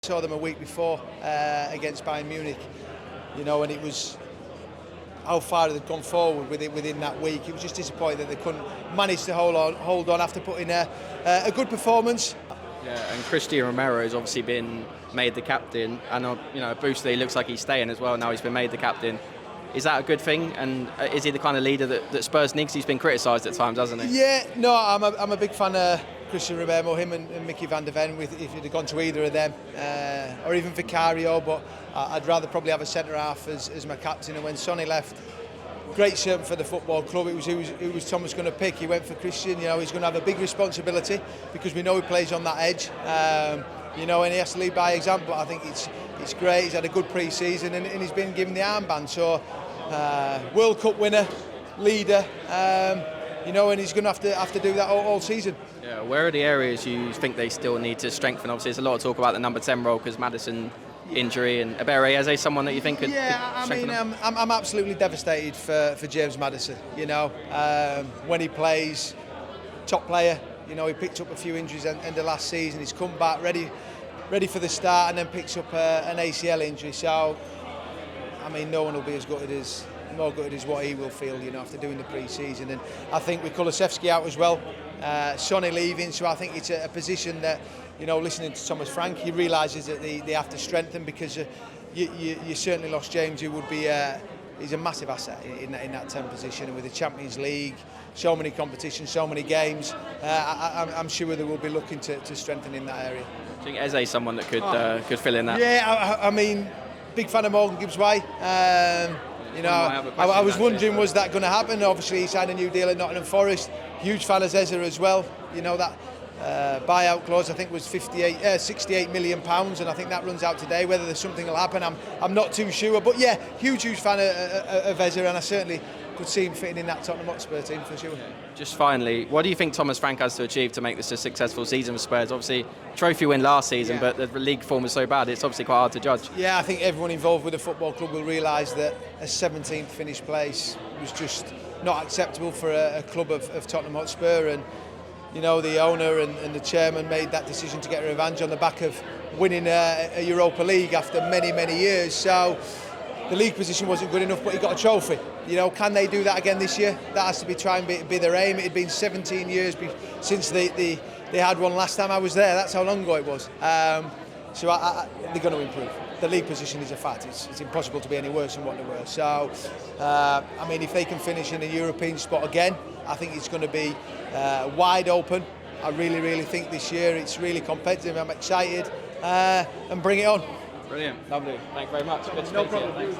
Saw them a week before against Bayern Munich, and it was how far they'd gone forward within that week. It was just disappointing that they couldn't manage to hold on after putting a good performance. Yeah, and Christian Romero has obviously been made the captain, and Boostley looks like he's staying as well. Now he's been made the captain. Is that a good thing? And is he the kind of leader that Spurs need? 'Cause he's been criticised at times, hasn't he? Yeah, no, I'm a big fan of Christian Romero, him and Mickey van der Ven, if he'd have gone to either of them, or even Vicario, but I'd rather probably have a centre half as my captain. And when Sonny left, great servant for the football club. It was who was Thomas going to pick. He went for Christian. He's going to have a big responsibility because we know he plays on that edge. And he has to lead by example. I think it's great. He's had a good pre-season and he's been given the armband. So World Cup winner, leader. And he's going to have to do that all season. Yeah, where are the areas you think they still need to strengthen? Obviously, there's a lot of talk about the number 10 role because Maddison injury and EZE someone that you think could strengthen them? I'm absolutely devastated for James Maddison. When he plays, top player. He picked up a few injuries end of last season. He's come back ready for the start and then picks up an ACL injury. So, no one will be as more gutted as what he will feel, after doing the pre-season. And I think with Kulusevski out as well, Sonny leaving, so I think it's a position that, listening to Thomas Frank, he realises that they have to strengthen because you certainly lost James, who would be he's a massive asset in that 10 position, and with the Champions League, so many competitions, so many games, I'm sure they will be looking to strengthen in that area. I think EZE is someone that could fill in that. Yeah, big fan of Morgan Gibbs-White. I was wondering, was that going to happen? Obviously, he signed a new deal at Nottingham Forest. Huge fan of EZE as well. That buyout clause, I think, was 68 million pounds, and I think that runs out today. Whether there's something will happen, I'm not too sure. But yeah, huge fan of EZE, and I certainly could see him fitting in that Tottenham Hotspur team for sure. Just finally, what do you think Thomas Frank has to achieve to make this a successful season for Spurs? Obviously, trophy win last season, but the league form is so bad, it's obviously quite hard to judge. Yeah, I think everyone involved with the football club will realise that a 17th finished place was just not acceptable for a club of Tottenham Hotspur, and the owner and the chairman made that decision to get revenge on the back of winning a Europa League after many years. So the league position wasn't good enough, but he got a trophy. Can they do that again this year? That has to be be their aim. It had been 17 years since they had one last time I was there. That's how long ago it was. So they're going to improve. The league position is a fact. It's impossible to be any worse than what they were. So, if they can finish in a European spot again, I think it's going to be wide open. I really think this year it's really competitive. I'm excited and bring it on. Brilliant, lovely. Thank you very much. Good to No speak to you. problem.